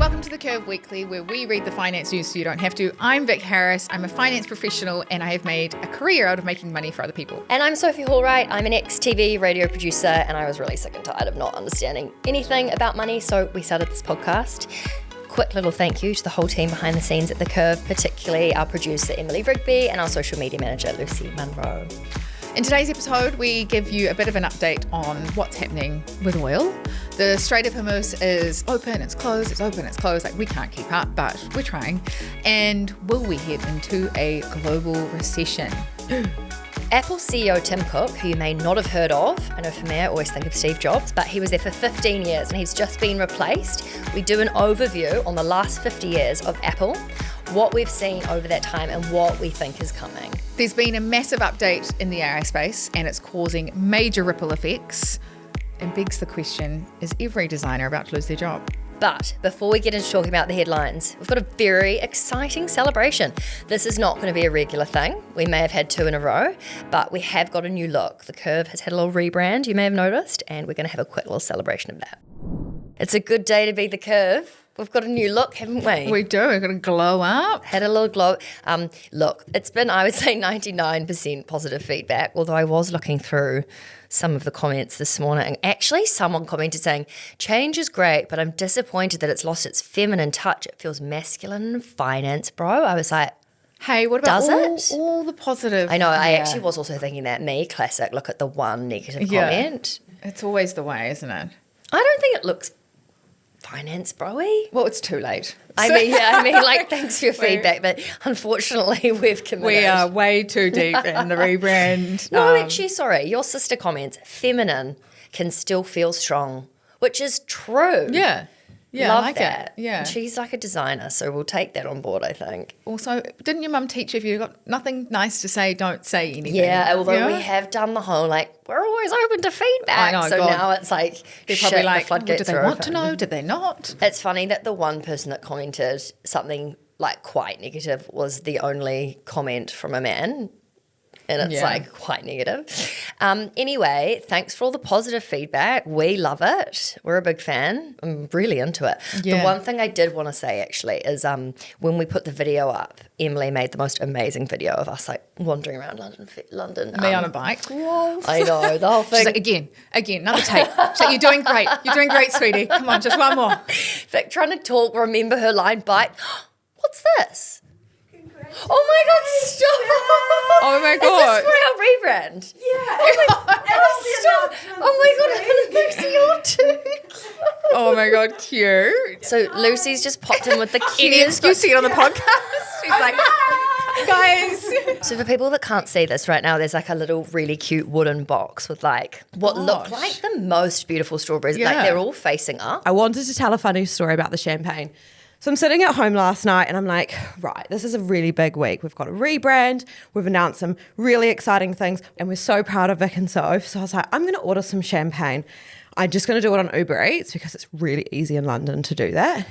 Welcome to The Curve Weekly, where we read the finance news so you don't have to. I'm Vic Harris. I'm a finance professional and I have made a career out of making money for other people. And I'm Sophie Hallwright. I'm an ex-TV radio producer and I was really sick and tired of not understanding anything about money, so we started this podcast. Quick little thank you to the whole team behind the scenes at The Curve, particularly our producer Emily Rigby and our social media manager Lucy Munro. In today's episode, we give you a bit of an update on what's happening with oil. The Strait of Hormuz is open, it's closed, it's open, it's closed. Like, we can't keep up, but we're trying. And will we head into a global recession? Apple CEO Tim Cook, who you may not have heard of, I know for me I always think of Steve Jobs, but he was there for 15 years and he's just been replaced. We do an overview on the last 50 years of Apple, what we've seen over that time and what we think is coming. There's been a massive update in the aerospace and it's causing major ripple effects. And begs the question, is every designer about to lose their job? But before we get into talking about the headlines, we've got a very exciting celebration. This is not going to be a regular thing. We may have had 2 in a row, but we have got a new look. The Curve has had a little rebrand, you may have noticed, and we're going to have a quick little celebration of that. It's a good day to be The Curve. We've got a new look, haven't we? We do. We're going to glow up. Had a little glow. Look, it's been, I would say, 99% positive feedback, although I was looking through some of the comments this morning. And actually, someone commented saying, change is great, but I'm disappointed that it's lost its feminine touch. It feels masculine in finance, bro. I was like, hey, what about does all the positive? I know, I actually was also thinking that. Me, classic, look at the one negative comment. It's always the way, isn't it? I don't think it looks finance bro-y. Well, it's too late. I mean, like, thanks for your feedback, but unfortunately, we've committed. We are way too deep in the rebrand. No, actually, sorry. Your sister comments, feminine can still feel strong, which is true. Yeah. Yeah, Love I like that. it. Yeah. And she's like a designer, so we'll take that on board, I think. Also, didn't your mum teach you if you've got nothing nice to say, don't say anything? Yeah, although we have done the whole, like, we're always open to feedback. I know, so God. now it's like, They're probably like, the floodgates did they are want open. to know? Did they not? It's funny that the one person that commented something like quite negative was the only comment from a man. And it's like quite negative. Anyway, thanks for all the positive feedback. We love it. We're a big fan. I'm really into it. Yeah. The one thing I did want to say actually is when we put the video up, Emily made the most amazing video of us like wandering around London. Me on a bike. Whoa. I know, the whole thing. She's like, again, another take. She's like, you're doing great. You're doing great, sweetie. Come on, just one more. Like trying to talk, remember her line, bite. What's this? Oh my God, stop! Oh my God. Is this for our rebrand? Yeah. Oh my God, Lucy, you're too. Oh my God, cute. So Lucy's just popped in with the Any cutest. excuse to get on the podcast. She's like, guys. So for people that can't see this right now, there's like a little really cute wooden box with like what look like the most beautiful strawberries. Yeah. Like they're all facing up. I wanted to tell a funny story about the champagne. So I'm sitting at home last night and I'm like, right, this is a really big week. We've got a rebrand. We've announced some really exciting things and we're so proud of Vic and Soph. So I was like, I'm going to order some champagne. I'm just going to do it on Uber Eats because it's really easy in London to do that.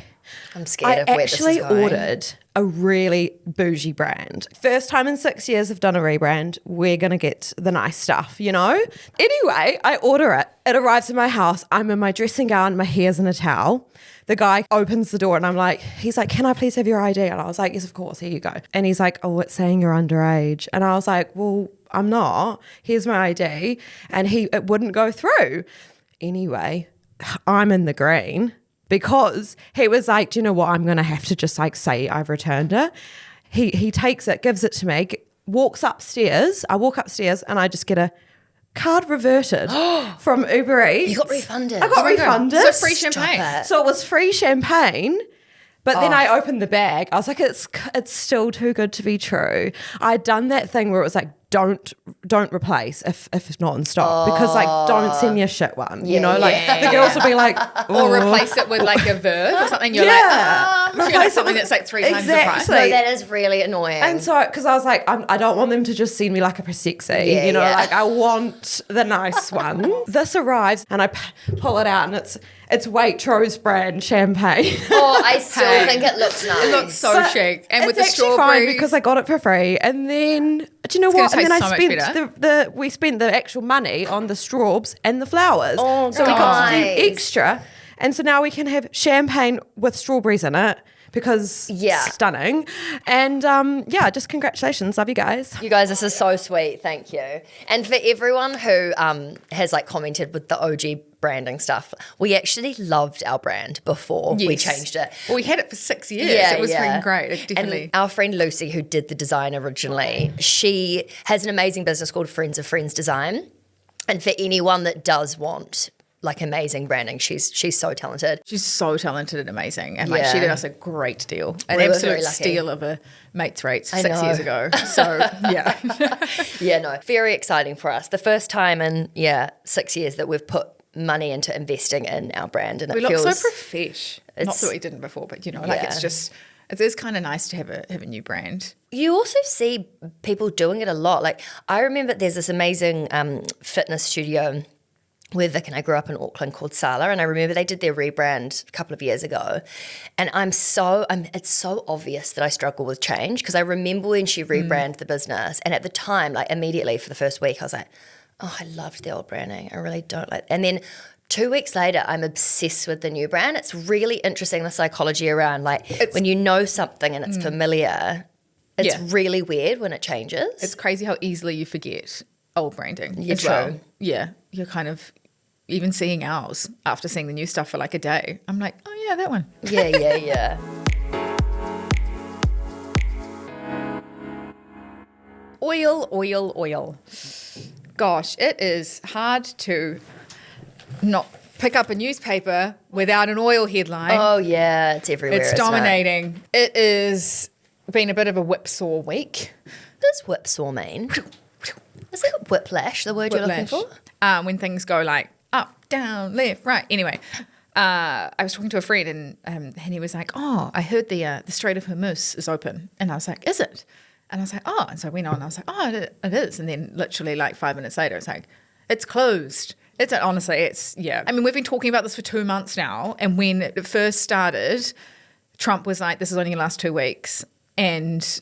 I'm scared of where this is going. I actually ordered a really bougie brand. First time in 6 years I've done a rebrand. We're going to get the nice stuff, you know? Anyway, I order it. It arrives in my house. I'm in my dressing gown. My hair's in a towel. The guy opens the door and he's like, can I please have your ID? And I was like, yes, of course. Here you go. And he's like, oh, it's saying you're underage. And I was like, well, I'm not. Here's my ID. And it wouldn't go through. Anyway, I'm in the green. Because he was like, do you know what? I'm going to have to just like say I've returned it. He takes it, gives it to me, walks upstairs. I walk upstairs and I just get a card reverted from Uber Eats. You got refunded. I got refunded. So free champagne. So it was free champagne. But then I opened the bag. I was like, it's still too good to be true. I'd done that thing where it was like, don't replace if it's not in stock because like don't send me a shit one. You know, like the girls will be like, or replace it with like a verb or something. You're like something that's like 3 times the price. No, that is really annoying. And so, because I was like, I don't want them to just send me like a Prosecco, you know, like I want the nice one. This arrives and I pull it out and it's Waitrose brand champagne. Oh, I still think it looks nice. It looks so chic. And with the actually strawberries. fine because I got it for free. And then, do you know what? And then taste I so much spent we spent the actual money on the straws and the flowers. Oh, so we got to do nice. extra. And so now we can have champagne with strawberries in it because stunning. And just congratulations. Love you guys. You guys, this is so sweet. Thank you. And for everyone who has like commented with the OG branding stuff, we actually loved our brand before we changed it. Well, we had it for 6 years. It was freaking great. It definitely. And our friend Lucy, who did the design originally, she has an amazing business called Friends of Friends Design. And for anyone that does want like amazing branding, she's so talented. She's so talented and amazing. And like she did us a great deal. An We were absolute very lucky. steal of a mate's rates 6 years ago. So yeah. Yeah, no, very exciting for us. The first time in 6 years that we've put money into investing in our brand, and we it look feels so profesh. Not that we didn't before, but it's just it is kind of nice to have a new brand. You also see people doing it a lot. Like I remember there's this amazing fitness studio where Vic and I grew up in Auckland called Sala, and I remember they did their rebrand a couple of years ago, and it's so obvious that I struggle with change, because I remember when she rebranded the business, and at the time, like immediately for the first week, I was like, oh, I loved the old branding. I really don't like. And then 2 weeks later, I'm obsessed with the new brand. It's really interesting, the psychology around when you know something and it's familiar. It's really weird when it changes. It's crazy how easily you forget old branding as true. well. Yeah, you're kind of even seeing ours after seeing the new stuff for like a day. I'm like, oh yeah, that one. Yeah. Oil. Gosh, it is hard to not pick up a newspaper without an oil headline. Oh yeah, it's everywhere. It's dominating. It is been a bit of a whipsaw week. What does whipsaw mean? Is it whiplash, the word you're looking for? When things go like up, down, left, right. Anyway, I was talking to a friend and he was like, oh, I heard the Strait of Hormuz is open. And I was like, is it? And I was like, oh. And so I went on and I was like, oh, it is. And then literally like 5 minutes later, it's like, it's closed. Honestly, I mean, we've been talking about this for 2 months now. And when it first started, Trump was like, this is only going to last 2 weeks. And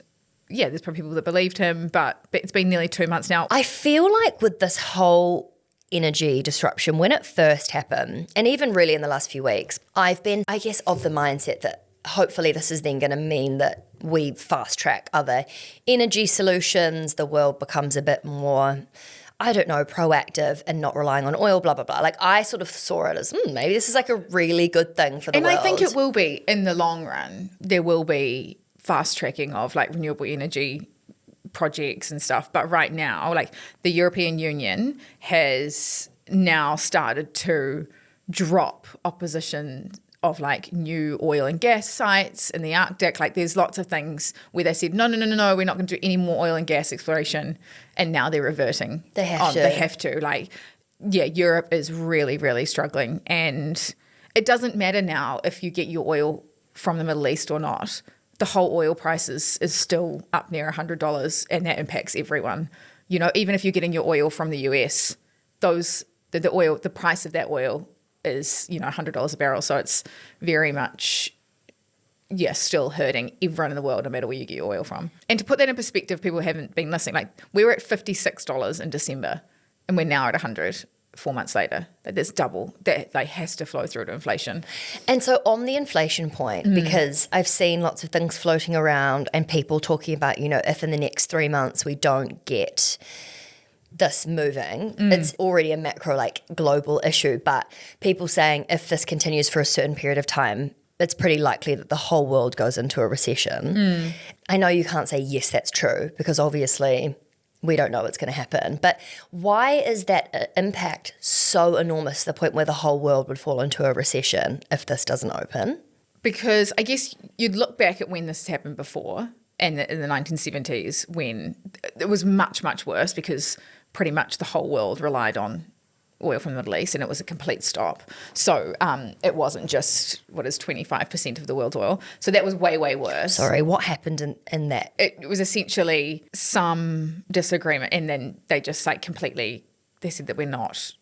yeah, there's probably people that believed him, but it's been nearly 2 months now. I feel like with this whole energy disruption, when it first happened, and even really in the last few weeks, I've been, I guess, of the mindset that hopefully this is then going to mean that we fast track other energy solutions, the world becomes a bit more, I don't know, proactive and not relying on oil, blah, blah, blah. Like I sort of saw it as maybe this is like a really good thing for the world. And I think it will be in the long run. There will be fast tracking of like renewable energy projects and stuff. But right now, like the European Union has now started to drop opposition of like new oil and gas sites in the Arctic. Like there's lots of things where they said, no, we're not going to do any more oil and gas exploration. And now they're reverting. They have to. They have to. Like, yeah, Europe is really, really struggling. And it doesn't matter now if you get your oil from the Middle East or not. The whole oil prices is still up near $100, and that impacts everyone. You know, even if you're getting your oil from the US, the price of that oil is, $100 a barrel. So it's very much, still hurting everyone in the world, no matter where you get your oil from. And to put that in perspective, people haven't been listening. Like we were at $56 in December, and we're now at 100. 4 months later. That's double. That has to flow through to inflation. And so on the inflation point, because I've seen lots of things floating around and people talking about, if in the next 3 months we don't get this moving, it's already a macro, like global issue, but people saying if this continues for a certain period of time, it's pretty likely that the whole world goes into a recession. I know you can't say, yes, that's true, because obviously we don't know what's going to happen. But why is that impact so enormous to the point where the whole world would fall into a recession if this doesn't open? Because I guess you'd look back at when this happened before, and in the 1970s, when it was much, much worse, because pretty much the whole world relied on oil from the Middle East, and it was a complete stop. So it wasn't just 25% of the world's oil. So that was way, way worse. Sorry, what happened in that? It was essentially some disagreement, and then they just they said that we're not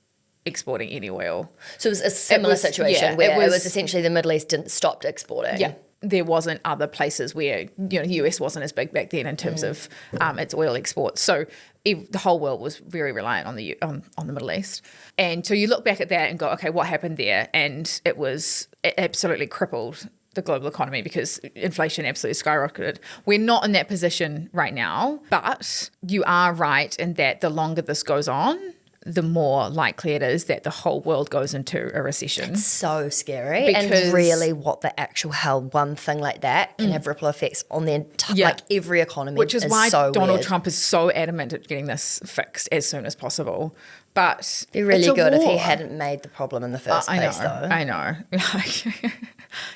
exporting any oil. So it was a similar situation where it was essentially the Middle East stopped exporting. Yeah. there wasn't other places where, the US wasn't as big back then in terms of its oil exports. So the whole world was very reliant on the Middle East. And so you look back at that and go, okay, what happened there? And it absolutely crippled the global economy because inflation absolutely skyrocketed. We're not in that position right now, but you are right in that the longer this goes on, the more likely it is that the whole world goes into a recession. It's so scary. And really what the actual hell one thing like that can have ripple effects on the entire, every economy. Which is why so Donald weird. Trump is so adamant at getting this fixed as soon as possible. But It'd be really it's a good if war. he hadn't made the problem in the first place, though. I know.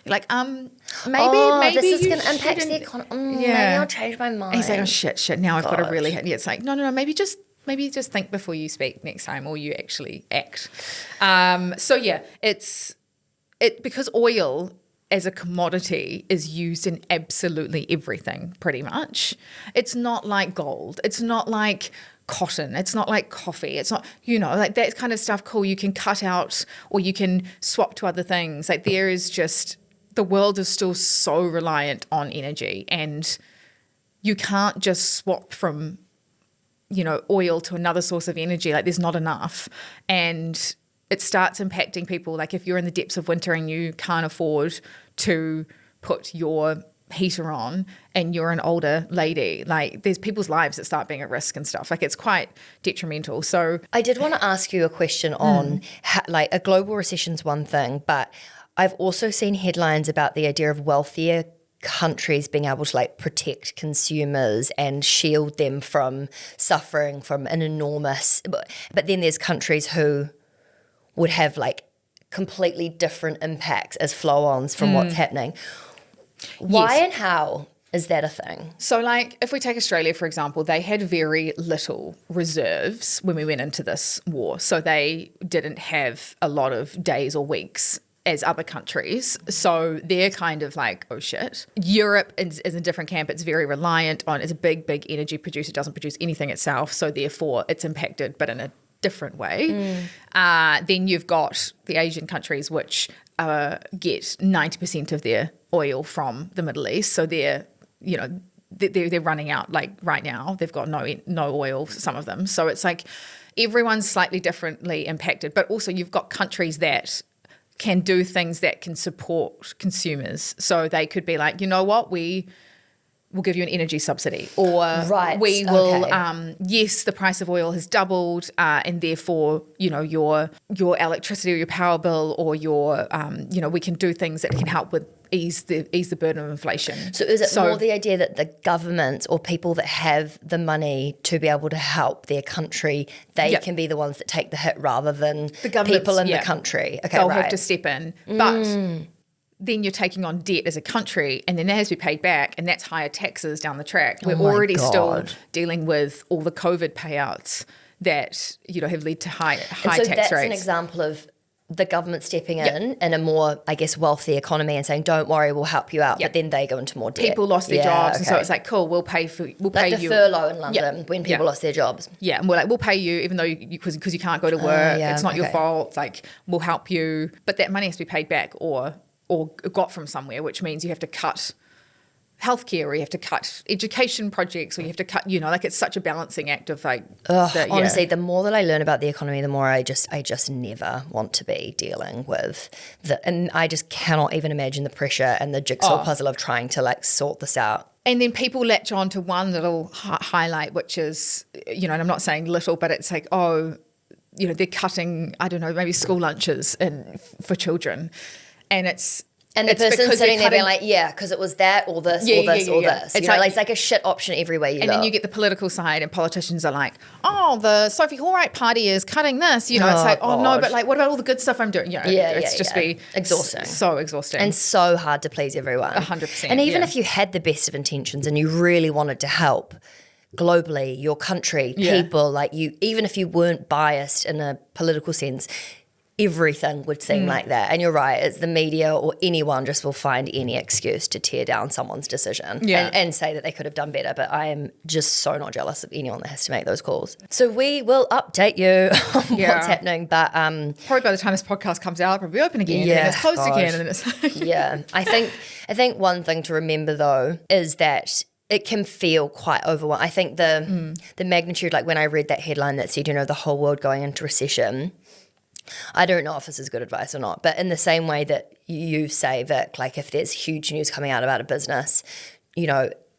Like, maybe this is you going to impact the shouldn't- economy. Maybe I'll change my mind. He's like, oh shit. Now I've got to really. Gosh. It's like, no. Maybe just think before you speak next time, or you actually act. So yeah, it's because oil as a commodity is used in absolutely everything, pretty much. It's not like gold. It's not like cotton. It's not like coffee. It's not, like that kind of stuff. Cool. You can cut out or you can swap to other things. Like there is just, the world is still so reliant on energy, and you can't just swap from, oil to another source of energy. Like there's not enough. And it starts impacting people. Like if you're in the depths of winter and you can't afford to put your heater on and you're an older lady, like there's people's lives that start being at risk and stuff. Like it's quite detrimental. So I did want to ask you a question on like a global recession's one thing, but I've also seen headlines about the idea of wealthier countries being able to like protect consumers and shield them from suffering from an enormous, but then there's countries who would have like completely different impacts as flow-ons from what's happening. Why and how is that a thing? So like if we take Australia, for example, they had very little reserves when we went into this war. So they didn't have a lot of days or weeks as other countries. So they're kind of like, oh shit. Europe is in a different camp. It's very reliant on, it's a big energy producer, doesn't produce anything itself. So therefore it's impacted, but in a different way. Then you've got the Asian countries, which get 90% of their oil from the Middle East. So they're running out like right now. They've got no oil, some of them. So it's like everyone's slightly differently impacted. But also you've got countries that can do things that can support consumers. So they could be like, you know what, we'll give you an energy subsidy, or we will, yes, the price of oil has doubled, and therefore, your electricity or your power bill or your, we can do things that can help with ease the burden of inflation. So is it more the idea that the governments or people that have the money to be able to help their country, they can be the ones that take the hit rather than the people in the country? Okay, they'll have to step in, but then you're taking on debt as a country, and then that has to be paid back, and that's higher taxes down the track. We're already still dealing with all the COVID payouts that have led to high tax rates. So that's an example of the government stepping in a more, I guess, wealthy economy and saying, "Don't worry, we'll help you out." But then they go into more debt. People lost their jobs, and so it's like, "Cool, we'll pay you." Like the furlough in London when people lost their jobs. Yeah, and we're like, "We'll pay you, even though because you can't go to work. It's not your fault. It's like we'll help you, but that money has to be paid back or got from somewhere, which means you have to cut healthcare, or you have to cut education projects, or you have to cut, like it's such a balancing act of like. Honestly, the more that I learn about the economy, the more I just never want to be dealing with and I just cannot even imagine the pressure and the jigsaw puzzle of trying to like sort this out. And then people latch on to one little highlight, which is, and I'm not saying little, but it's like, they're cutting, I don't know, maybe school lunches for children. And the person sitting there being like, because it was that or this or this or this. It's like a shit option everywhere you go. And then you get the political side, and politicians are like, the Sophie Horwright party is cutting this. It's like, no, but like, what about all the good stuff I'm doing? It's just be exhausting. So exhausting. And so hard to please everyone. 100%. And even if you had the best of intentions and you really wanted to help globally, your country, people, like you, even if you weren't biased in a political sense, everything would seem like that. And you're right, it's the media or anyone just will find any excuse to tear down someone's decision and say that they could have done better. But I am just so not jealous of anyone that has to make those calls. So we will update you on what's happening. But probably by the time this podcast comes out, it'll probably open again, and then it's closed again, and then it's yeah. I think one thing to remember though is that it can feel quite overwhelming. I think the magnitude, like when I read that headline that said, the whole world going into recession, I don't know if this is good advice or not, but in the same way that you say, Vic, like if there's huge news coming out about a business,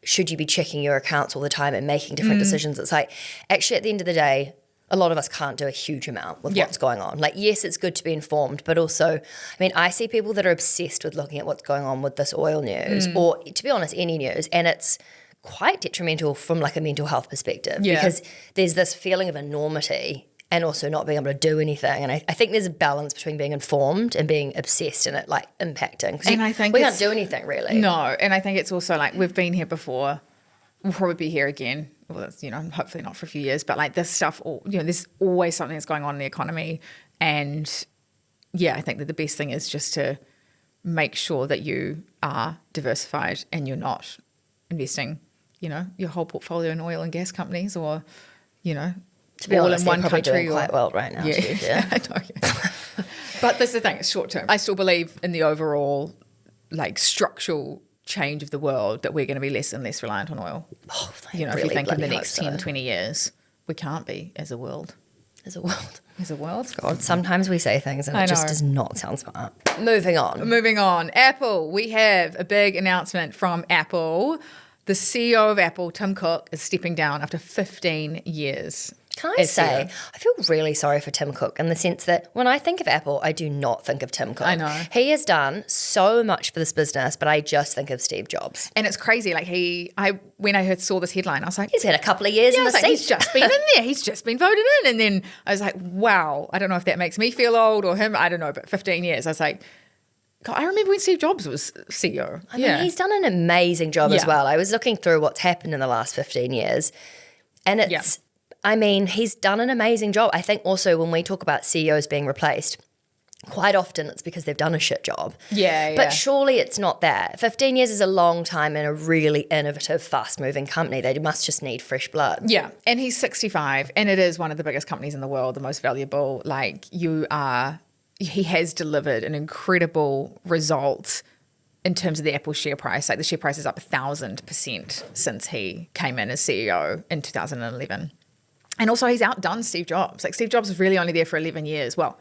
should you be checking your accounts all the time and making different decisions? It's like, actually at the end of the day, a lot of us can't do a huge amount with what's going on. Like, yes, it's good to be informed, but also, I see people that are obsessed with looking at what's going on with this oil news or, to be honest, any news, and it's quite detrimental from like a mental health perspective because there's this feeling of enormity and also not being able to do anything. And I think there's a balance between being informed and being obsessed and it like impacting. And I think we can't do anything really. No, and I think it's also like we've been here before. We'll probably be here again. Well, that's, hopefully not for a few years, but like this stuff, there's always something that's going on in the economy. And I think that the best thing is just to make sure that you are diversified and you're not investing, your whole portfolio in oil and gas companies or, to be all honest, in one country doing quite well right now. Yeah. I know, But that's the thing, it's short term. I still believe in the overall like structural change of the world that we're going to be less and less reliant on oil. Oh, if you think in the next 10, 20 years, we can't be as a world. As a world. As a world. God, sometimes we say things and it just does not sound smart. Moving on. Apple. We have a big announcement from Apple. The CEO of Apple, Tim Cook, is stepping down after 15 years. Can I say, I feel really sorry for Tim Cook in the sense that when I think of Apple, I do not think of Tim Cook. I know. He has done so much for this business, but I just think of Steve Jobs. And it's crazy. Like when I saw this headline, I was like, he's had a couple of years in the seat. He's just been in there. He's just been voted in. And then I was like, wow, I don't know if that makes me feel old or him. I don't know, but 15 years. I was like, God, I remember when Steve Jobs was CEO. I mean, he's done an amazing job as well. I was looking through what's happened in the last 15 years and it's, he's done an amazing job. I think also when we talk about CEOs being replaced, quite often it's because they've done a shit job. But surely it's not that. 15 years is a long time in a really innovative, fast-moving company. They must just need fresh blood. Yeah, and he's 65 and it is one of the biggest companies in the world, the most valuable. He has delivered an incredible result in terms of the Apple share price. Like the share price is up 1,000% since he came in as CEO in 2011. And also he's outdone Steve Jobs. Like Steve Jobs was really only there for 11 years. Well,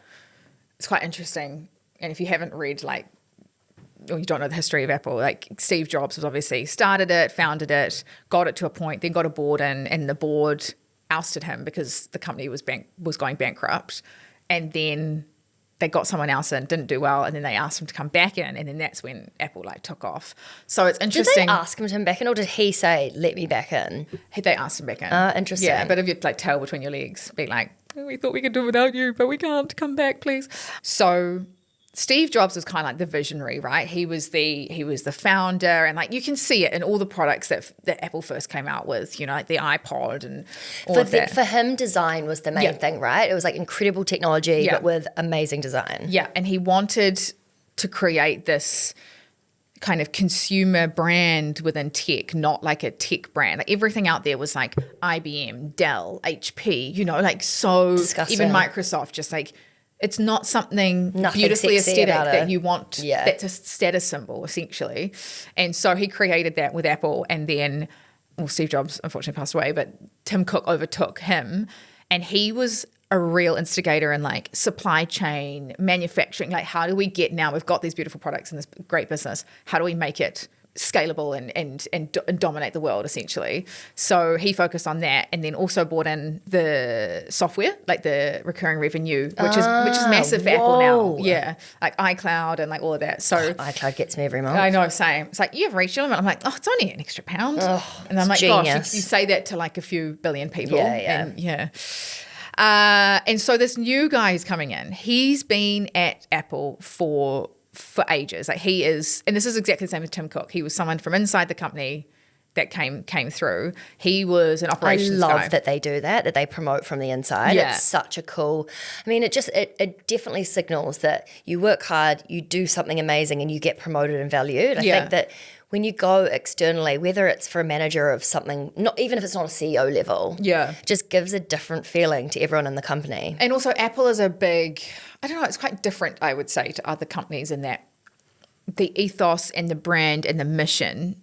it's quite interesting. And if you haven't read or you don't know the history of Apple, like Steve Jobs was obviously started it, founded it, got it to a point, then got a board in, and the board ousted him because the company was going bankrupt. And then they got someone else in, didn't do well, and then they asked him to come back in, and then that's when Apple took off. So it's interesting. Did they ask him to come back in, or did he say, let me back in? They asked him back in. Interesting. Yeah, but if you'd tail between your legs, be like, we thought we could do it without you, but we can't. Come back, please. So Steve Jobs was kind of like the visionary, right? He was the founder, and you can see it in all the products that Apple first came out with, like the iPod and all of that. For him, design was the main thing, right? It was incredible technology, but with amazing design. Yeah, and he wanted to create this kind of consumer brand within tech, not like a tech brand. Everything out there was IBM, Dell, HP, so disgusting. Even Microsoft, just it's not something Nothing beautifully aesthetic that you want. Yeah. That's a status symbol, essentially. And so he created that with Apple. And then, Steve Jobs unfortunately passed away, but Tim Cook overtook him. And he was a real instigator in supply chain, manufacturing. How do we get now? We've got these beautiful products in this great business. How do we make it scalable and dominate the world, essentially? So he focused on that, and then also brought in the software, the recurring revenue, which is massive for Apple now. Yeah, iCloud and all of that. So iCloud gets me every month. I know, same. It's you have reached your limit. I'm like, it's only an extra £1. And I'm like, genius. gosh, you say that to a few billion people. Yeah. And so this new guy is coming in. He's been at Apple for ages. He is, and this is exactly the same as Tim Cook. He was someone from inside the company that came through. He was an I operations love guy. that they do that they promote from the inside. Yeah. It's such a cool, I mean, it definitely signals that you work hard, you do something amazing, and you get promoted and valued. I think that when you go externally, whether it's for a manager of something, not even if it's not a CEO level, just gives a different feeling to everyone in the company. And also Apple is a big, I don't know, it's quite different, I would say, to other companies in that the ethos and the brand and the mission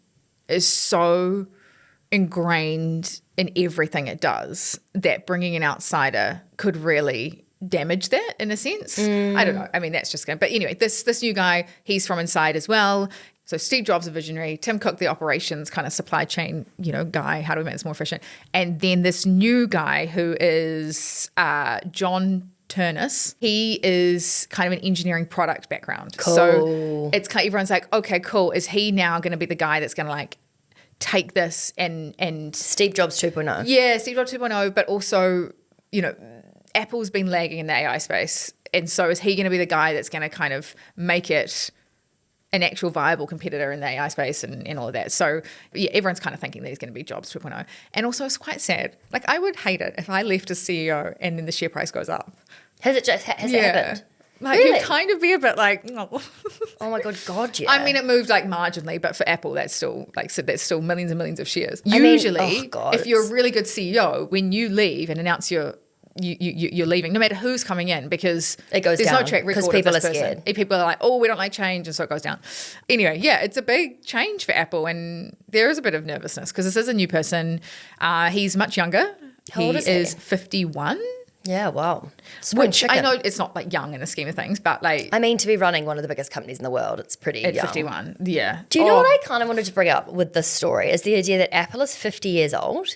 is so ingrained in everything it does that bringing an outsider could really damage that in a sense. I don't know. I mean, that's just going to, but anyway, this new guy, he's from inside as well. So Steve Jobs, a visionary, Tim Cook, the operations kind of supply chain, guy, how do we make this more efficient? And then this new guy who is John Turnus, he is kind of an engineering product background. Cool. So it's kind of, everyone's like, okay, cool. Is he now going to be the guy that's going to like take this and Steve Jobs 2.0. Yeah, Steve Jobs 2.0, but also, Apple's been lagging in the AI space. And so is he going to be the guy that's going to kind of make it an actual viable competitor in the AI space and all of that? So yeah, everyone's kind of thinking that he's going to be Jobs 2.0. And also it's quite sad. Like I would hate it if I left as CEO and then the share price goes up. Has it happened? Like Really? you kind of be a bit like, oh. Oh my God, yeah. I mean, it moved like marginally, but for Apple, that's still that's still millions and millions of shares. I mean, Usually, oh God, if you're a really good CEO, when you leave and announce you're leaving, no matter who's coming in, because it goes there's down, no track record 'cause of people this are person. scared. And people are like, oh, we don't like change, and so it goes down. Anyway, yeah, it's a big change for Apple, and there is a bit of nervousness because this is a new person. He's much younger. How old is he? 51. Yeah, wow. Spring Which chicken. I know it's not like young in the scheme of things, but like I mean, to be running one of the biggest companies in the world, it's pretty at young. 51, yeah. Do you know what I kind of wanted to bring up with this story is the idea that Apple is 50 years old.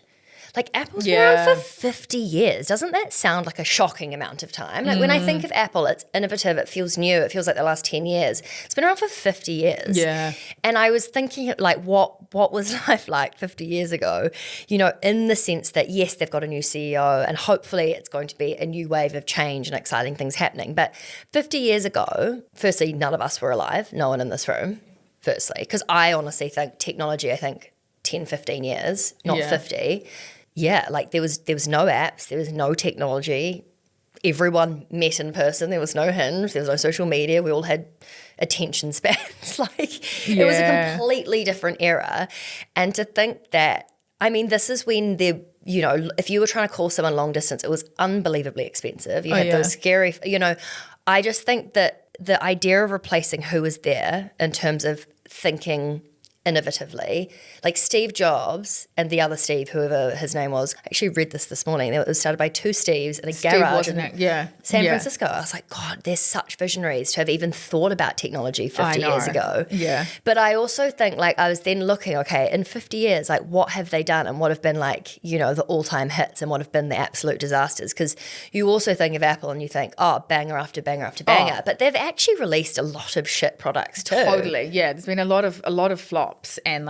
Like Apple's been around for 50 years. Doesn't that sound like a shocking amount of time? Like when I think of Apple, it's innovative, it feels new, it feels like the last 10 years. It's been around for 50 years. Yeah. And I was thinking like what was life like 50 years ago? In the sense that yes, they've got a new CEO and hopefully it's going to be a new wave of change and exciting things happening. But 50 years ago, firstly, none of us were alive, no one in this room, firstly. Because I honestly think technology, 10, 15 years, not 50. Yeah, like there was no apps, there was no technology. Everyone met in person. There was no Hinge, there was no social media. We all had attention spans. It was a completely different era. And to think that, I mean, this is when if you were trying to call someone long distance, it was unbelievably expensive. You had those scary, I just think that the idea of replacing who was there in terms of thinking innovatively, like Steve Jobs and the other Steve, whoever his name was. I actually read this morning. It was started by two Steves in a garage in San Francisco. I was like, God, they're such visionaries to have even thought about technology 50 years ago. Yeah. But I also think I was then looking, okay, in 50 years, what have they done and what have been the all-time hits and what have been the absolute disasters? Because you also think of Apple and you think, oh, banger after banger after banger. But they've actually released a lot of shit products too. Totally, yeah. There's been a lot of flops and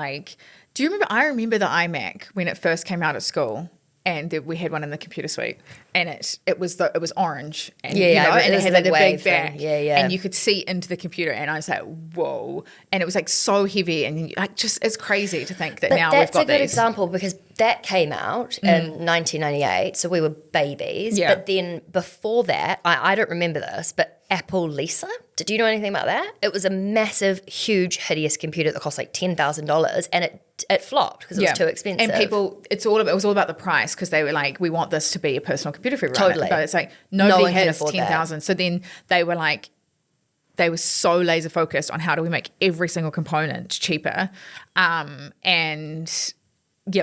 do you remember? I remember the iMac when it first came out at school, and we had one in the computer suite, and it was orange, and and it had a big back, and you could see into the computer, and I was like, whoa, and it was so heavy, and it's crazy to think that now we've got that's a good these. example because that came out in 1998, so we were babies. Yeah. But then before that, I don't remember this, but Apple Lisa. Did you know anything about that? It was a massive, huge, hideous computer that cost $10,000, and it flopped because it was too expensive. And people, it was all about the price because they were like, we want this to be a personal computer for everyone. Totally. But it's No nobody one can has afford 10,000. So then they were so laser focused on how do we make every single component cheaper. And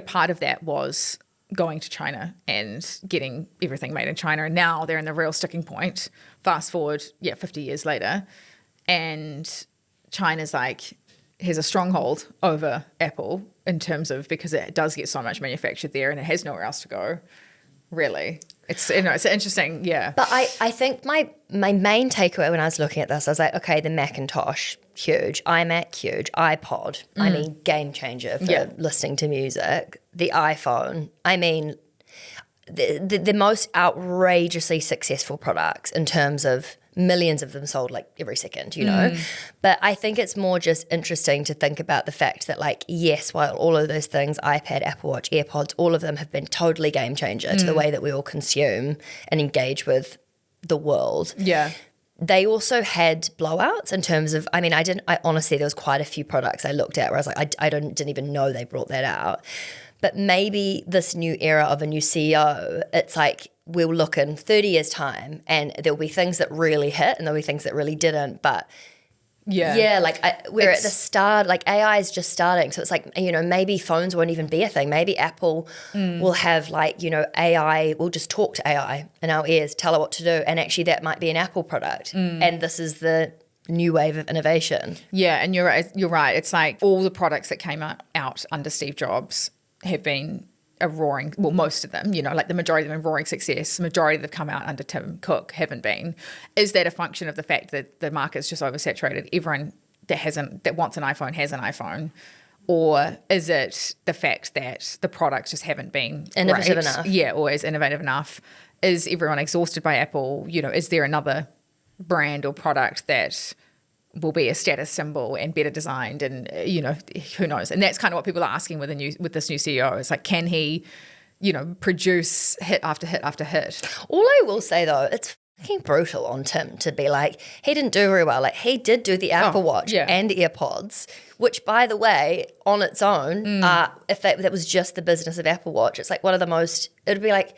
part of that was going to China and getting everything made in China. And now they're in the real sticking point. Fast forward, 50 years later. And China's has a stronghold over Apple in terms of, because it does get so much manufactured there and it has nowhere else to go, really. It's interesting, yeah. But I think my main takeaway when I was looking at this, I was like, okay, the Macintosh, huge. iMac, huge. iPod, I mean, game changer for listening to music. The iPhone, I mean, the most outrageously successful products in terms of millions of them sold like every second, you know. But I think it's more just interesting to think about the fact that, like, yes, while all of those things, iPad, Apple Watch, AirPods, all of them have been totally game changer to the way that we all consume and engage with the world. Yeah. They also had blowouts in terms of, I honestly, there was quite a few products I looked at where I was like, I didn't even know they brought that out. But maybe this new era of a new CEO, it's like we'll look in 30 years' time and there'll be things that really hit and there'll be things that really didn't. But we're at the start, like AI is just starting. So it's like, you know, maybe phones won't even be a thing. Maybe Apple will have like, you know, AI, we'll just talk to AI in our ears, tell her what to do. And actually that might be an Apple product. And this is the new wave of innovation. Yeah, and you're right. It's like all the products that came out under Steve Jobs have been a roaring, well, most of them, you know, like the majority of them are roaring success. The majority that have come out under Tim Cook haven't been. Is that a function of the fact that the market's just oversaturated? Everyone that wants an iPhone has an iPhone. Or is it the fact that the products just haven't been innovative great? enough? Yeah, or is innovative enough? Is everyone exhausted by Apple? You know, is there another brand or product that will be a status symbol and better designed, and you know, who knows? And that's kind of what people are asking with this new CEO. It's like, can he, you know, produce hit after hit after hit? All I will say though, it's fucking brutal on Tim to be like, he didn't do very well. Like, he did do the Apple Watch and AirPods, which, by the way, on its own, if that was just the business of Apple Watch, it's like one of the most, it would be like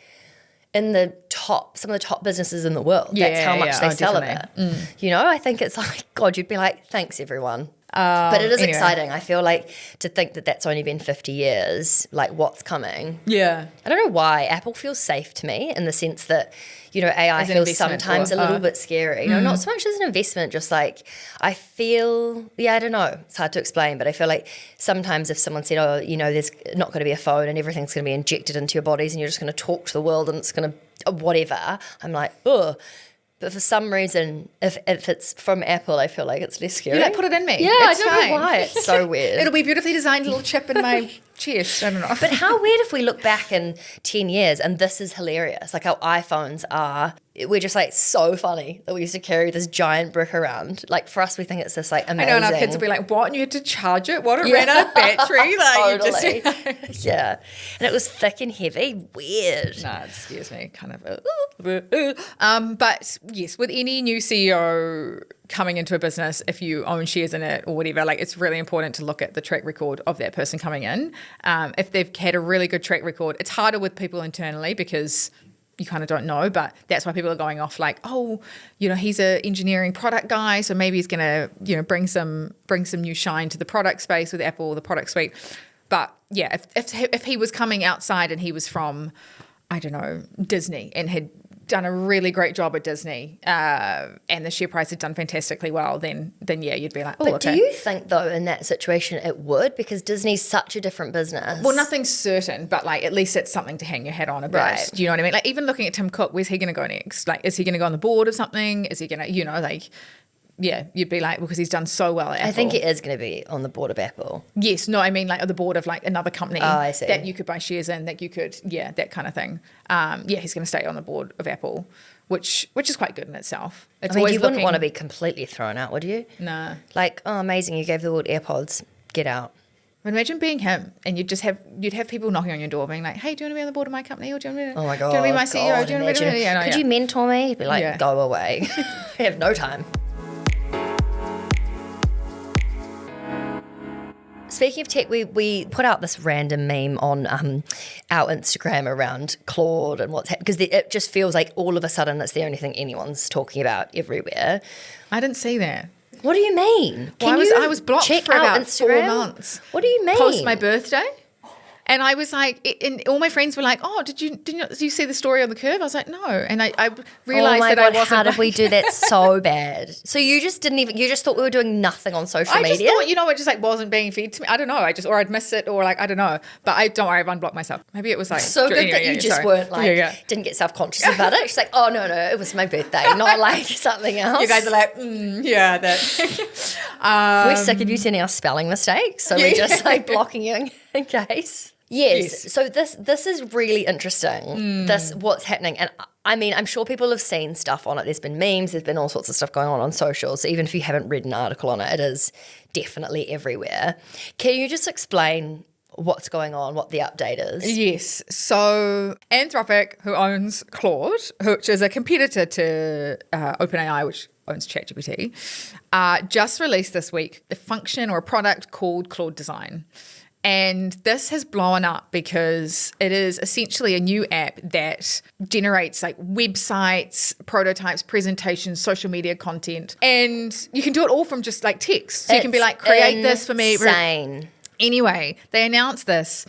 in the top, some of the top businesses in the world. That's how much they sell of it. You know, I think it's like, God, you'd be like, thanks everyone. But it is exciting. I feel like to think that that's only been 50 years, like what's coming. Yeah. I don't know why. Apple feels safe to me in the sense that, you know, AI feels sometimes a little bit scary. You know, not so much as an investment, just like I feel, I don't know. It's hard to explain, but I feel like sometimes if someone said, oh, you know, there's not going to be a phone and everything's going to be injected into your bodies and you're just going to talk to the world and it's going to, whatever, I'm like, ugh. But for some reason, if it's from Apple, I feel like it's less scary. You like, put it in me. Yeah, it's I don't fine. know why. It's so weird. It'll be a beautifully designed little chip in my chest. I don't know. But how weird if we look back in 10 years and this is hilarious. Like our iPhones are, we're just like so funny that we used to carry this giant brick around. Like for us, we think it's this like amazing. I know, and our kids will be like, what? And you had to charge it? What? It ran out of battery? Like, totally. You just, yeah. And it was thick and heavy. Weird. No, it scares me kind of. But yes, with any new CEO coming into a business, if you own shares in it or whatever, like it's really important to look at the track record of that person coming in. If they've had a really good track record, it's harder with people internally because you kind of don't know, but that's why people are going off like, oh, you know, he's an engineering product guy, so maybe he's going to, you know, bring some new shine to the product space with Apple, the product suite. But yeah, if he was coming outside and he was from, I don't know, Disney and had done a really great job at Disney and the share price had done fantastically well, then yeah, you'd be like, oh, but okay. do you think though in that situation it would? Because Disney's such a different business. Well, nothing's certain, but like at least it's something to hang your hat on a bit. Right. Do you know what I mean? Like even looking at Tim Cook, where's he going to go next? Like, is he going to go on the board of something? Is he going to, you know, like, yeah, you'd be like, because he's done so well at Apple. I think he is going to be on the board of Apple. Yes, no, I mean like on the board of like another company I see. that you could buy shares in, that you could, yeah, that kind of thing. Yeah, he's going to stay on the board of Apple, which is quite good in itself. It's I mean, always you wouldn't want to be completely thrown out, would you? Nah. Like, oh, amazing, you gave the world AirPods. Get out. But imagine being him and you'd have people knocking on your door being like, hey, do you want to be on the board of my company? Or do you want to, Oh my God. do you want to be my CEO? God, Do you want to be imagine. yeah, no, Could yeah. you mentor me? He'd be like, Yeah. go away. I have no time. Speaking of tech, we put out this random meme on our Instagram around Claude and what's happening, because it just feels like all of a sudden it's the only thing anyone's talking about everywhere. I didn't see that. What do you mean? Well, I was blocked check for out about Instagram? 4 months. What do you mean? Post my birthday. And I was like, and all my friends were like, oh, did you see the story on the Curve? I was like, no. And I realized that I wasn't. How did like, we do that so bad? So you just thought we were doing nothing on social media? I just thought, you know, it just like wasn't being fed to me. I don't know. Or I'd miss it, or like, I don't know. But don't worry, I've unblocked myself. Maybe it was like. So good that you just weren't like, didn't get self-conscious about it. She's like, oh, no, it was my birthday, not like something else. You guys are like, yeah, that. We're sick of you sending us spelling mistakes. So we're just like blocking you in case. Yes. So this is really interesting. This what's happening, and I mean, I'm sure people have seen stuff on it. There's been memes, there's been all sorts of stuff going on socials. So even if you haven't read an article on it, it is definitely everywhere. Can you just explain what's going on, what the update is? Yes. So Anthropic, who owns Claude, which is a competitor to OpenAI, which owns ChatGPT, just released this week a function or a product called Claude Design. And this has blown up because it is essentially a new app that generates like websites, prototypes, presentations, social media content. And you can do it all from just like text. So you can be like, create this for me. Insane. Anyway, they announced this.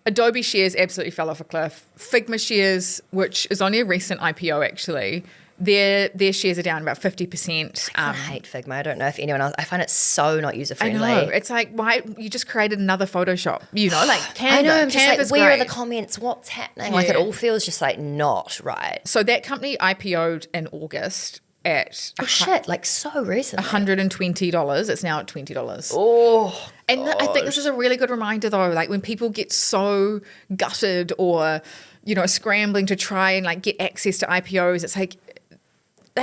Adobe shares absolutely fell off a cliff. Figma shares, which is only a recent IPO actually, their shares are down about 50%. I hate Figma. I don't know if anyone else. I find it so not user friendly. I know. It's like, why you just created another Photoshop? You know, like Canva. I know. I'm just Canva's like, where are great. the comments? What's happening? Like, it all feels just like not right. So that company IPO'd in August at Oh shit! Like so recently. $120. It's now at $20. Oh. And I think this is a really good reminder though, like when people get so gutted or, you know, scrambling to try and like get access to IPOs, it's like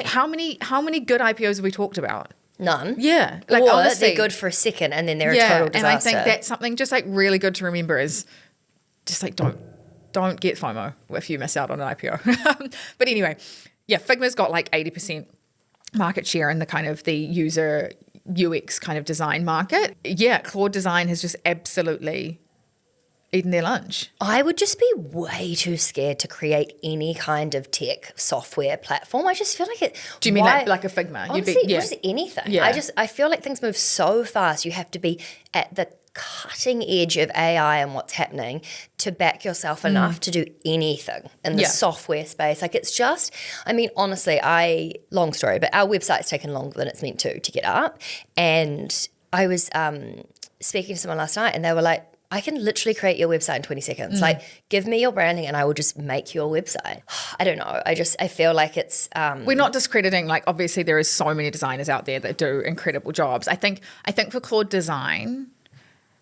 how many good IPOs have we talked about? None. Yeah. Like or honestly, they're good for a second and then they're a total disaster. And I think that's something just like really good to remember is just like don't get FOMO if you miss out on an IPO. But anyway, yeah, Figma's got like 80% market share in the kind of the user UX kind of design market. Yeah, Claude Design has just absolutely eaten their lunch. I would just be way too scared to create any kind of tech software platform. I just feel like it. Do you mean like a Figma? Honestly, just anything. Yeah. I feel like things move so fast. You have to be at the cutting edge of AI and what's happening to back yourself enough to do anything in the software space. Like it's just, I mean, honestly, long story, but our website's taken longer than it's meant to get up. And I was speaking to someone last night and they were like, I can literally create your website in 20 seconds. Like, give me your branding and I will just make your website. I don't know. I feel like it's... We're not discrediting, like, obviously there is so many designers out there that do incredible jobs. I think for Claude Design,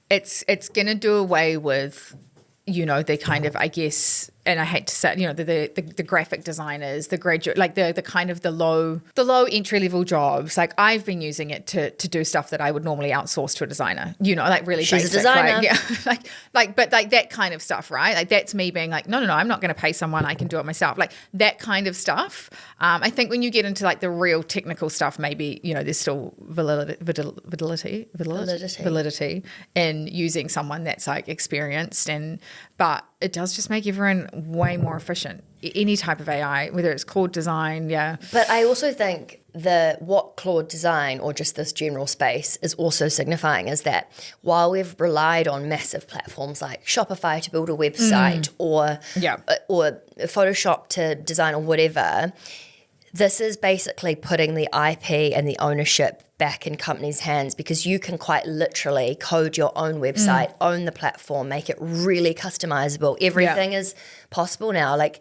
it's going to do away with, you know, the kind of, I guess, and I hate to say, you know, the graphic designers, the graduate, like the kind of the low entry level jobs. Like I've been using it to do stuff that I would normally outsource to a designer, you know, like really She's basic, a designer. right? Yeah. but that kind of stuff, right? Like that's me being like, no, I'm not going to pay someone. I can do it myself. Like that kind of stuff. I think when you get into like the real technical stuff, maybe, you know, there's still validity in using someone that's like experienced but it does just make everyone way more efficient. Any type of AI, whether it's Claude Design, yeah. But I also think what Claude Design or just this general space is also signifying is that while we've relied on massive platforms like Shopify to build a website or Photoshop to design or whatever, this is basically putting the IP and the ownership back in companies' hands because you can quite literally code your own website, own the platform, make it really customizable. Everything is possible now. Like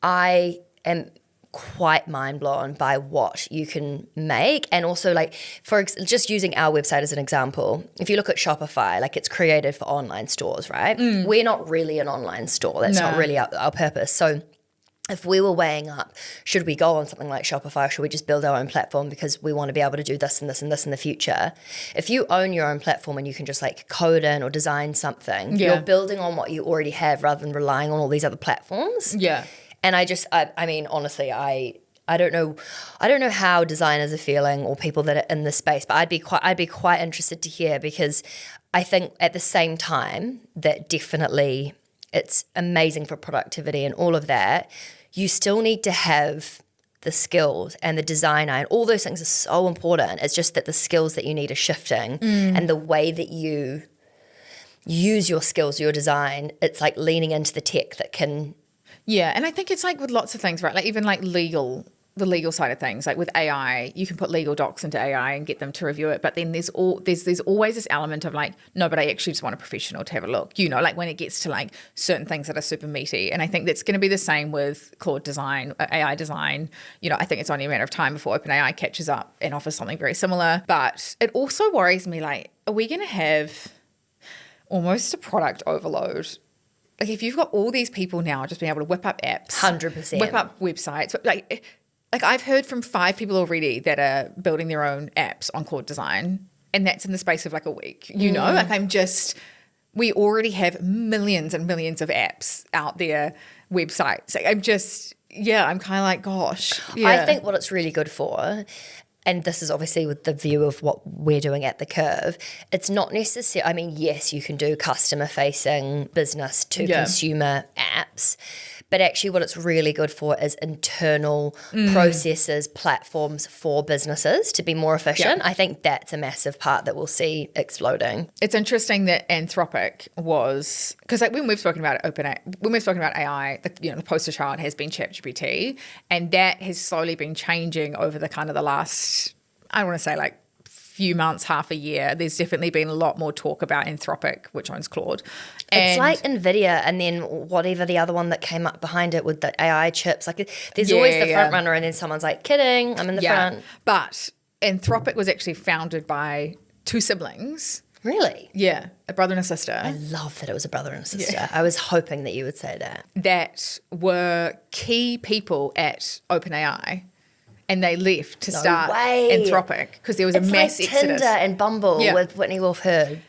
I am quite mind blown by what you can make. And also like just using our website as an example, if you look at Shopify, like it's created for online stores, right? We're not really an online store. That's not really our purpose. So if we were weighing up, should we go on something like Shopify or should we just build our own platform because we want to be able to do this and this and this in the future? If you own your own platform and you can just like code in or design something, you're building on what you already have rather than relying on all these other platforms. Yeah. And I mean, honestly, I don't know how designers are feeling or people that are in this space, but I'd be quite interested to hear because I think at the same time that definitely it's amazing for productivity and all of that. You still need to have the skills and the design eye and all those things are so important. It's just that the skills that you need are shifting and the way that you use your skills, your design, it's like leaning into the tech that can... Yeah, and I think it's like with lots of things, right? Like even like the legal side of things, like with AI, you can put legal docs into AI and get them to review it. But then there's always this element of like, no, but I actually just want a professional to have a look, you know, like when it gets to like certain things that are super meaty. And I think that's going to be the same with Claude Design, AI design. You know, I think it's only a matter of time before OpenAI catches up and offers something very similar. But it also worries me, like, are we going to have almost a product overload like if you've got all these people now just being able to whip up apps, 100%. whip up websites, like I've heard from 5 people already that are building their own apps on Claude Design, and that's in the space of like a week. You know, like we already have millions and millions of apps out there, websites. Like I'm kind of like, gosh. Yeah. I think what it's really good for, and this is obviously with the view of what we're doing at the Curve, it's not necessary. I mean, yes, you can do customer facing business to consumer apps, but actually what it's really good for is internal processes, platforms for businesses to be more efficient. Yeah. I think that's a massive part that we'll see exploding. It's interesting that Anthropic was, because like when we've spoken about AI, the poster child has been ChatGPT, and that has slowly been changing over the kind of the last, I want to say like few months, half a year. There's definitely been a lot more talk about Anthropic, which owns Claude. It's like NVIDIA and then whatever the other one that came up behind it with the AI chips. Like there's always the front runner and then someone's like, kidding, I'm in the front. But Anthropic was actually founded by 2 siblings. Really? Yeah, a brother and a sister. I love that it was a brother and a sister. Yeah. I was hoping that you would say that. That were key people at OpenAI. And they left to start Anthropic because there was a mass exodus. Tinder and Bumble with Whitney Wolf Herd.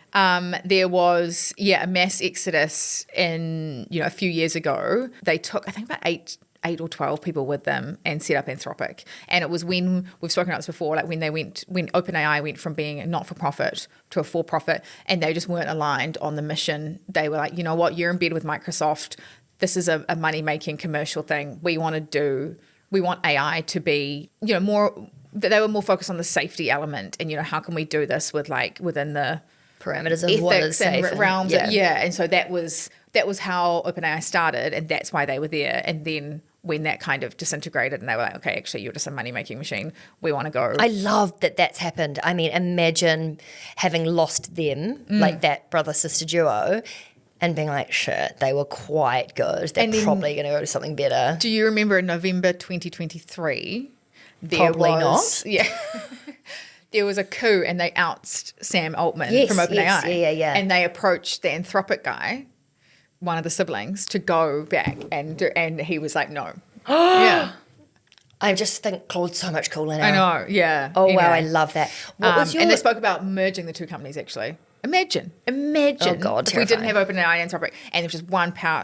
There was, a mass exodus in, a few years ago. They took, I think, about 8 or 12 people with them and set up Anthropic. And it was when, we've spoken about this before, like when OpenAI went from being a not-for-profit to a for-profit, and they just weren't aligned on the mission. They were like, you know what, you're in bed with Microsoft. This is a money-making commercial thing. We want AI to be, more, they were more focused on the safety element and, how can we do this with like within the parameters of what is safe and realms. And so that was how OpenAI started, and that's why they were there. And then when that kind of disintegrated and they were like, okay, actually you're just a money-making machine, we want to go. I love that that's happened. I mean, imagine having lost them, like that brother-sister duo, and being like, shit, they were quite good. They're probably going to go to something better. Do you remember in November 2023? Probably not. Yeah. There was a coup and they ousted Sam Altman from OpenAI. Yes, yeah. And they approached the Anthropic guy, one of the siblings, to go back. And he was like, no. Yeah. I just think Claude's so much cooler now. I know, yeah. Oh, wow, I love that. What was and they spoke about merging the 2 companies, actually. Imagine. Oh God, if we didn't have OpenAI and Anthropic and there's just one power,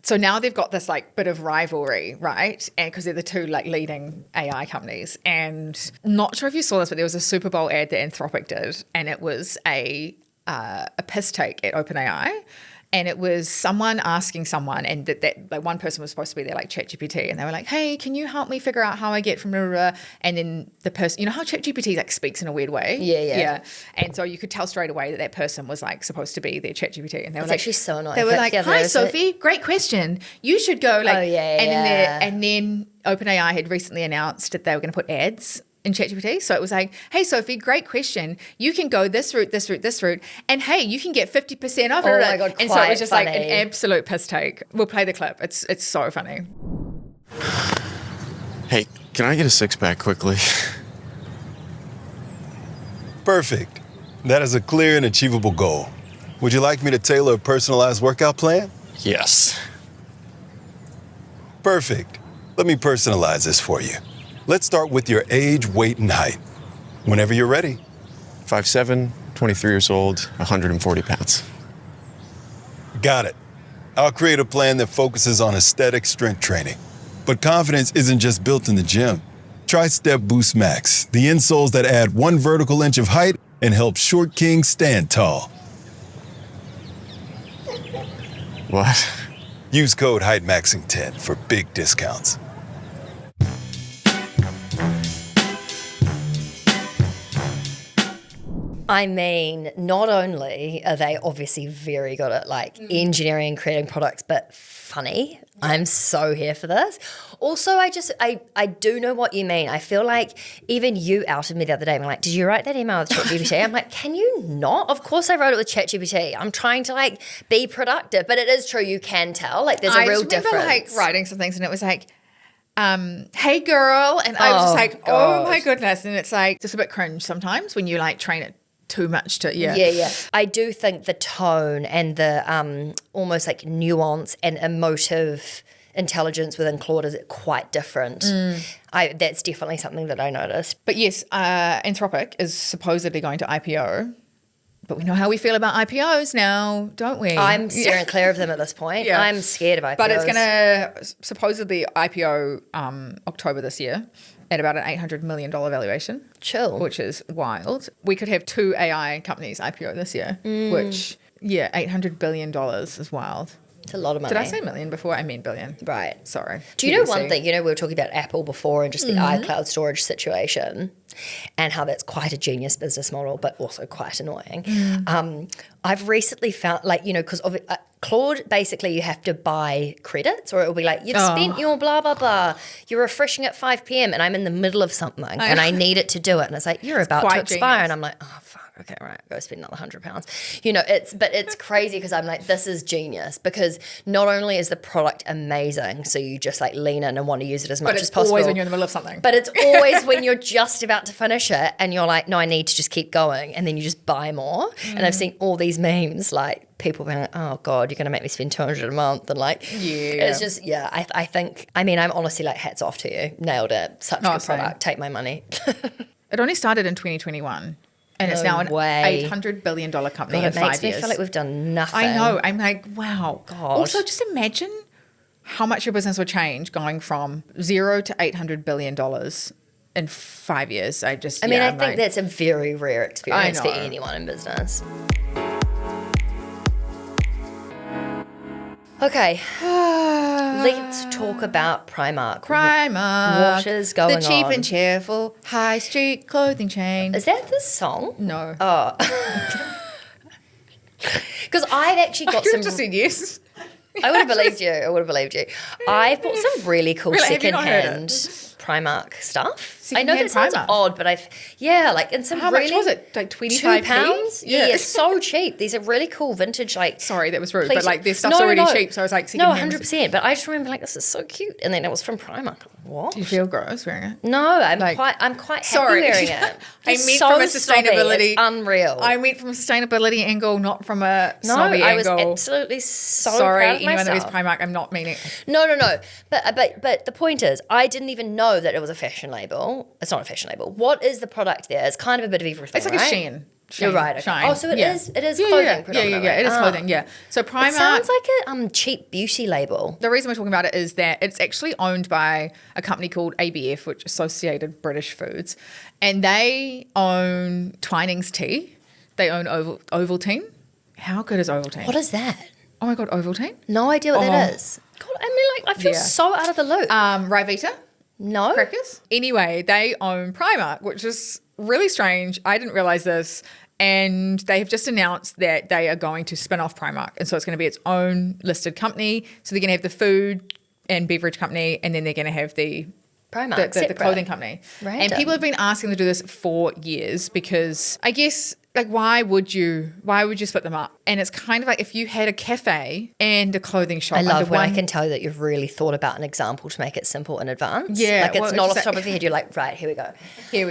So now they've got this like bit of rivalry, right? And because they're the 2 like leading AI companies. And not sure if you saw this, but there was a Super Bowl ad that Anthropic did, and it was a piss take at OpenAI. And it was someone asking someone, and that like one person was supposed to be there, like ChatGPT, and they were like, "Hey, can you help me figure out how I get from blah, blah, blah?" And then the person, how ChatGPT like speaks in a weird way, yeah. And so you could tell straight away that person was like supposed to be their ChatGPT, and they were it's like, actually so annoying. They were like, "Hi, Sophie, great question. You should go like," and then OpenAI had recently announced that they were going to put ads in ChatGPT. So it was like, hey, Sophie, great question. You can go this route, this route, this route. And hey, you can get 50% off it. Oh my God, and so it was just funny. like an absolute piss take. We'll play the clip. It's so funny. Hey, can I get a 6-pack quickly? Perfect. That is a clear and achievable goal. Would you like me to tailor a personalized workout plan? Yes. Perfect. Let me personalize this for you. Let's start with your age, weight, and height. Whenever you're ready. 5'7", 23 years old, 140 pounds. Got it. I'll create a plan that focuses on aesthetic strength training. But confidence isn't just built in the gym. Try Step Boost Max, the insoles that add 1 vertical inch of height and help short kings stand tall. What? Use code HEIGhtMaxing10 for big discounts. I mean, not only are they obviously very good at like engineering and creating products, but funny. I'm so here for this. Also, I do know what you mean. I feel like even you outed me the other day. I'm like, did you write that email with ChatGPT? I'm like, can you not? Of course I wrote it with ChatGPT. I'm trying to like be productive, but it is true. You can tell like there's a real difference. I remember like writing some things and it was like, hey girl. And I was just like, God. oh my goodness. And it's like just a bit cringe sometimes when you like train it too much to, yeah. Yeah. I do think the tone and the almost like nuance and emotive intelligence within Claude is quite different. That's definitely something that I noticed. But yes, Anthropic is supposedly going to IPO. But we know how we feel about IPOs now, don't we? I'm steering clear of them at this point. Yeah. I'm scared of IPOs. But it's going to supposedly IPO October this year at about an $800 million valuation. Chill. Which is wild. We could have 2 AI companies IPO this year, which, $800 billion is wild. It's a lot of money. Did I say million before? I meant billion. Right. Sorry. Do you know TBC. one thing? You know, we were talking about Apple before and just the iCloud storage situation and how that's quite a genius business model, but also quite annoying. I've recently found, like, you know, because Claude, basically you have to buy credits or it will be like, you've spent your blah, blah, blah. You're refreshing at 5 p.m. and I'm in the middle of something and I need it to do it. And it's like, you're about to expire. Genius. And I'm like, oh, fuck. Okay, right, go spend another £100. You know, it's crazy because I'm like, this is genius because not only is the product amazing, so you just like lean in and want to use it as much as possible. But it's always when you're in the middle of something. But it's always when you're just about to finish it and you're like, no, I need to just keep going. And then you just buy more. And I've seen all these memes like people being like, oh God, you're going to make me spend $200 a month. And like, it's just, I think, I mean, I'm honestly like, hats off to you. Nailed it. Such a good product. Take my money. It only started in 2021. And it's now an $800 billion company in 5 years. It makes me feel like we've done nothing. I know. I'm like, wow. God. Also, just imagine how much your business would change going from 0 to $800 billion in 5 years. I think that's a very rare experience for know. anyone in business. Okay, let's talk about Primark. What is going on? The cheap and cheerful high street clothing chain. Is that the song? No. Oh. Because I've actually got some... just said yes. I would have believed you. I've bought some really cool secondhand Primark stuff. I know that sounds odd, but like in some How really... much was it? Like 25 £2? Yeah, so cheap. These are really cool vintage, like... Sorry, that was rude, but like their stuff's already cheap, so I was like... No, 100%, but I just remember like, this is so cute. And then it was from Primark. What? Do you feel gross wearing it? No, I'm quite happy wearing it. I mean from a sustainability... It's unreal. I went from a sustainability angle, not from a snobby I was angle. absolutely so Sorry, proud of anyone that myself. wears Primark, I'm not meaning... No. But the point is, I didn't even know that it was a fashion label. It's not a fashion label. What is the product there? It's kind of a bit of everything, It's like right? a Shein. You're right. Okay. Shine. Oh, so it is clothing predominantly. Yeah, it is clothing, yeah. So Primark... It sounds like a cheap beauty label. The reason we're talking about it is that it's actually owned by a company called ABF, which is Associated British Foods, and they own Twinings Tea. They own Ovaltine. How good is Ovaltine? What is that? Oh my God, Ovaltine? No idea what that is. God, I mean, like, I feel so out of the loop. Ryvita? No. Crackers? Anyway, they own Primark, which is really strange. I didn't realize this. And they have just announced that they are going to spin off Primark. And so it's going to be its own listed company. So they're going to have the food and beverage company, and then they're going to have the Primark, the clothing company. Random. And people have been asking them to do this for years because I guess, like, why would you split them up? And it's kind of like if you had a cafe and a clothing shop. I love when I can tell you that you've really thought about an example to make it simple in advance. Yeah. Like, it's well, not off the top of your head. You're like, right, here we go.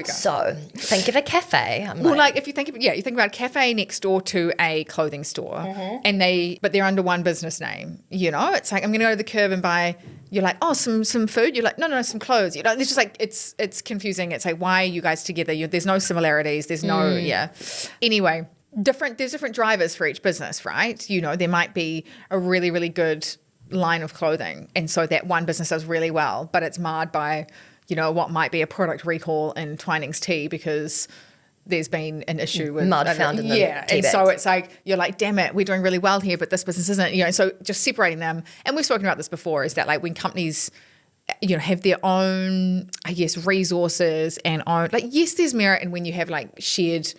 So think of a cafe. If you think about a cafe next door to a clothing store, and they're under one business name. You know, it's like I'm going to go to the Curve and buy. You're like, oh, some food. You're like, no, some clothes. You know, it's just like it's confusing. It's like, why are you guys together? There's no similarities. There's no Anyway, there's different drivers for each business, right? You know, there might be a really, really good line of clothing, and so that one business does really well, but it's marred by, you know, what might be a product recall in Twinings Tea because there's been an issue with mud found in the tea and bags. so it's like you're like, damn it, we're doing really well here, but this business isn't. You know, so just separating them, and we've spoken about this before, is that like when companies, you know, have their own, I guess, resources and own, like, yes, there's merit in when you have like shared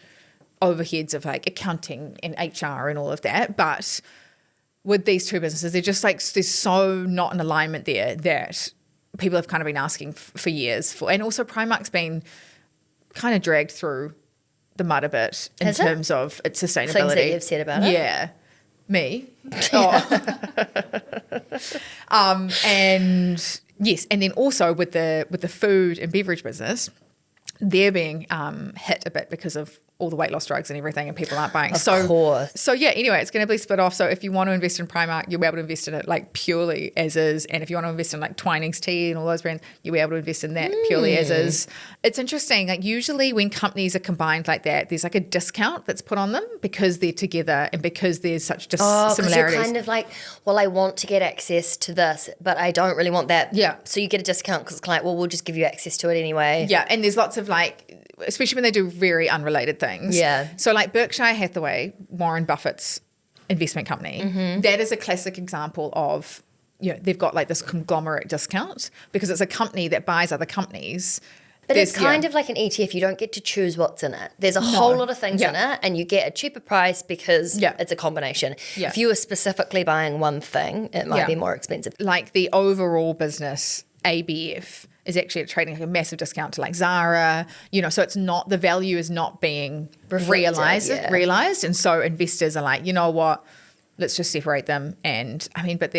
overheads of like accounting and HR and all of that, but with these two businesses, they're just like, there's so not an alignment there that people have kind of been asking for years for, and also Primark's been kind of dragged through the mud a bit in terms of its sustainability. Things that you've said about it? Yeah. Me. And yes, and then also with the food and beverage business, they're being hit a bit because of all the weight loss drugs and everything, and people aren't buying. Of course. So yeah, anyway, it's going to be split off. So if you want to invest in Primark, you'll be able to invest in it like purely as is. And if you want to invest in like Twinings tea and all those brands, you'll be able to invest in that purely as is. It's interesting. Like usually when companies are combined like that, there's like a discount that's put on them because they're together and because there's such similarities. You're kind of like, well, I want to get access to this, but I don't really want that. Yeah. So you get a discount because it's like, well, we'll just give you access to it anyway. Yeah, and there's lots of like, especially when they do very unrelated things. Yeah. So like Berkshire Hathaway, Warren Buffett's investment company, that is a classic example of, they've got like this conglomerate discount because it's a company that buys other companies. But it's kind of like an ETF. You don't get to choose what's in it. There's a whole lot of things in it, and you get a cheaper price because it's a combination. Yeah. If you were specifically buying one thing, it might be more expensive. Like the overall business, ABF, is actually trading like a massive discount to like Zara, so it's not, the value is not being realized. And so investors are like, you know what, let's just separate them. And but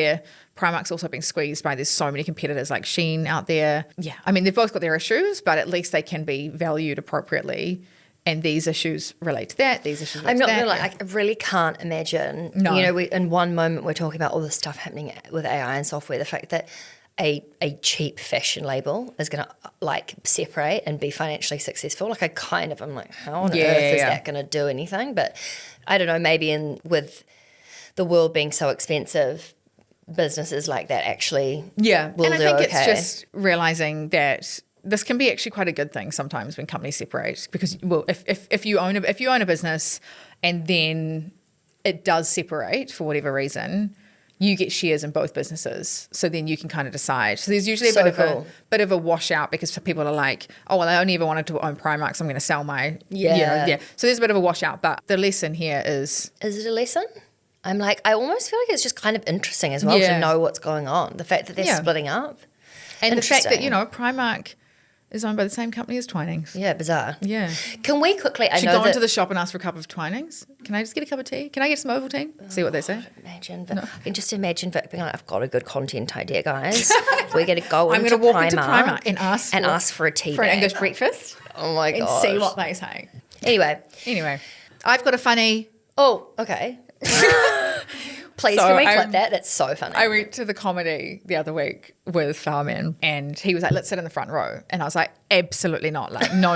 Primark's also being squeezed by, there's so many competitors like Shein out there. Yeah. They've both got their issues, but at least they can be valued appropriately. And these issues relate to that. These issues relate to that. I'm not gonna I really can't imagine. No. In one moment we're talking about all this stuff happening with AI and software, the fact that a cheap fashion label is going to separate and be financially successful. Like I'm like, how on earth is that going to do anything? But I don't know, maybe with the world being so expensive, businesses like that actually will and I do think okay. it's just realizing that this can be actually quite a good thing sometimes when companies separate, because if you own a business and then it does separate for whatever reason, you get shares in both businesses, so then you can kind of decide. So there's usually a bit of a washout, because people are like, oh, well, I only ever wanted to own Primark, so I'm going to sell my So there's a bit of a washout, but the lesson here is it a lesson? I almost feel like it's just kind of interesting as well to know what's going on. The fact that they're splitting up, and the fact that Primark is owned by the same company as Twinings. Yeah, bizarre. Yeah. Can we quickly? I Should know go into the shop and ask for a cup of Twinings. Can I just get a cup of tea? Can I get some Ovaltine? See what they say. I can just imagine Vic being like, I've got a good content idea, guys. We're going to go I'm into going to walk Primark into Primark and ask for a tea for an bag. English breakfast. Oh my god! And see what they say. Anyway, I've got a funny. Oh, okay. Please, So can we clip that? That's so funny. I went to the comedy the other week with Flowerman, and he was like, let's sit in the front row. And I was like, absolutely not. Like, no.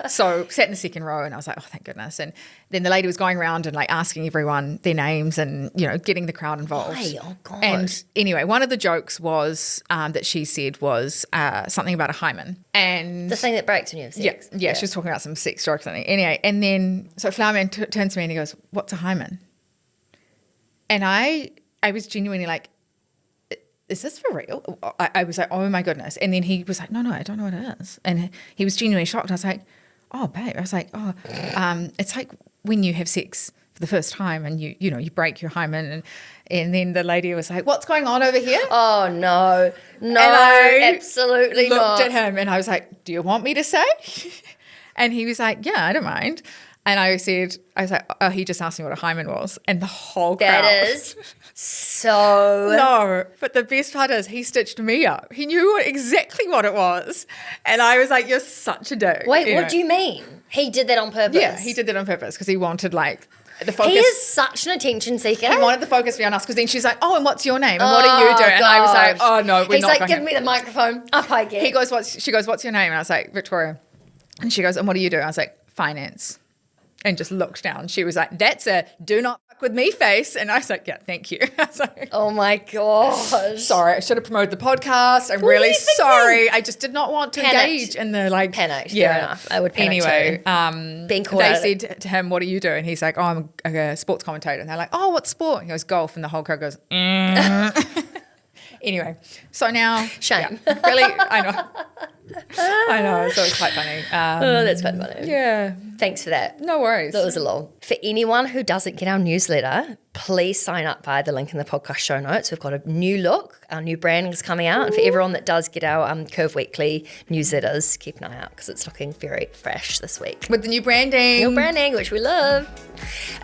So sat in the second row, and I was like, oh, thank goodness. And then the lady was going around and like asking everyone their names and, getting the crowd involved. Why? Oh, God. And anyway, one of the jokes was that she said was something about a hymen. And the thing that breaks when you have sex. Yeah, she was talking about some sex jokes. Anyway, and then so Flowerman turns to me and he goes, what's a hymen? And I was genuinely like, is this for real? I was like, oh my goodness. And then he was like, no, I don't know what it is. And he was genuinely shocked. I was like, oh, babe. I was like, it's like when you have sex for the first time and you break your hymen. And then the lady was like, what's going on over here? Oh, no, absolutely not. Looked at him and I was like, do you want me to say? And he was like, yeah, I don't mind. And I was like, oh, he just asked me what a hymen was. And the whole crowd. That is so... No, but the best part is he stitched me up. He knew exactly what it was. And I was like, you're such a dick. Wait, what do you mean? He did that on purpose? Yeah, he did that on purpose because he wanted the focus. He is such an attention seeker. He wanted the focus to be on us because then she's like, oh, and what's your name? And what do you do? And I was like, oh, no, we're not going. He's like, give me the microphone. Up I get. She goes, what's your name? And I was like, Victoria. And she goes, and what do you do? I was like, finance. And just looked down. She was like, that's a do not fuck with me face. And I was like, yeah, thank you. I was like, oh my gosh. Sorry, I should have promoted the podcast. I'm really sorry. I just did not want to engage in the Panicked, yeah. Fair enough. I would panic too. Being caught they said to him, what do you do? And he's like, oh, I'm a sports commentator. And they're like, oh, what sport? And he goes, golf. And the whole crowd goes, Anyway, so now. Shame. Yeah, really, I know. So it's quite funny. That's quite funny. Yeah. Thanks for that. No worries. That was a long. For anyone who doesn't get our newsletter, please sign up via the link in the podcast show notes. We've got a new look. Our new branding is coming out. And for everyone that does get our Curve Weekly newsletters, keep an eye out because it's looking very fresh this week. With the new branding. New branding, which we love.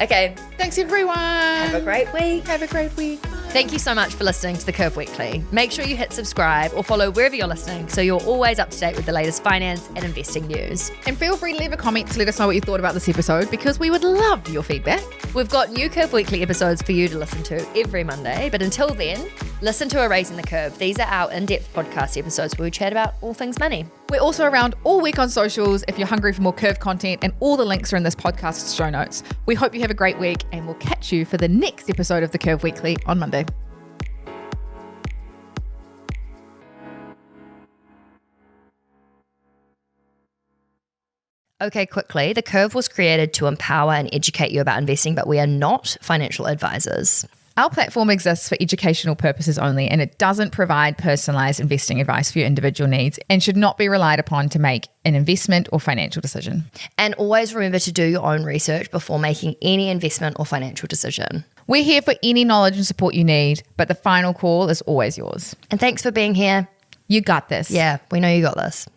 Okay. Thanks, everyone. Have a great week. Have a great week. Bye. Thank you so much for listening to The Curve Weekly. Make sure you hit subscribe or follow wherever you're listening so you're always up to date with the latest finance and investing news. And feel free to leave a comment to let us know what you thought about this episode, because we would love your feedback. We've got new Curve Weekly episodes for you to listen to every Monday, but until then, listen to Erasing the Curve. These are our in-depth podcast episodes where we chat about all things money. We're also around all week on socials if you're hungry for more Curve content, and all the links are in this podcast's show notes. We hope you have a great week, and we'll catch you for the next episode of The Curve Weekly on Monday. Okay, quickly, The Curve was created to empower and educate you about investing, but we are not financial advisors. Our platform exists for educational purposes only, and it doesn't provide personalized investing advice for your individual needs and should not be relied upon to make an investment or financial decision. And always remember to do your own research before making any investment or financial decision. We're here for any knowledge and support you need, but the final call is always yours. And thanks for being here. You got this. Yeah, we know you got this.